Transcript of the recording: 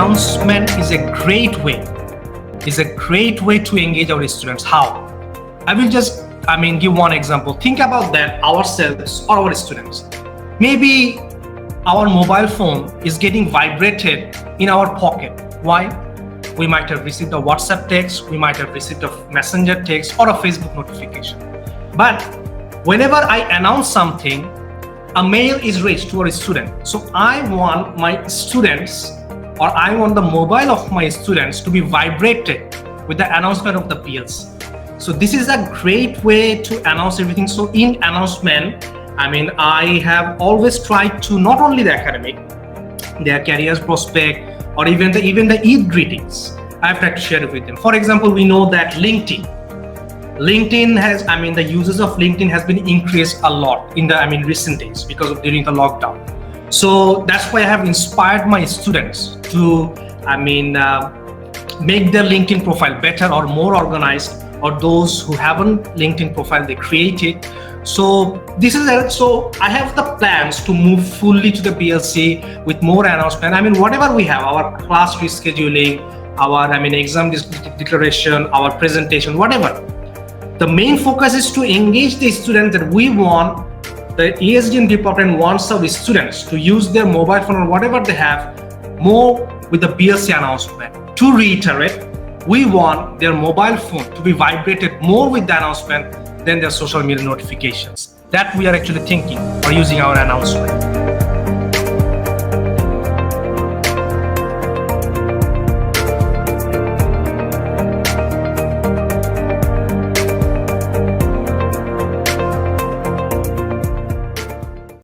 announcement is a great way. Is a great way to engage our students. How? I will just, give one example. Think about that ourselves or our students. Maybe our mobile phone is getting vibrated in our pocket. Why? We might have received a WhatsApp text, we might have received a messenger text or a Facebook notification. But whenever I announce something, a mail is reached to our student. So I want my students, or I want the mobile of my students to be vibrated with the announcement of the BLC. So this is a great way to announce everything. So in announcement, I have always tried to not only the academic, their careers prospect, or even the Eid greetings, I've tried to share it with them. For example, we know that LinkedIn has, the users of LinkedIn has been increased a lot in the, recent days because of during the lockdown. So that's why I have inspired my students to, make their LinkedIn profile better or more organized, or those who haven't LinkedIn profile, they create it. So this is it. So I have the plans to move fully to the BLC with more announcement. Whatever we have, our class rescheduling, our exam declaration, our presentation, whatever. The main focus is to engage the students that we want. The ESDM department wants our students to use their mobile phone or whatever they have more with the BLC announcement. To reiterate, we want their mobile phone to be vibrated more with the announcement than their social media notifications. That we are actually thinking or using our announcement.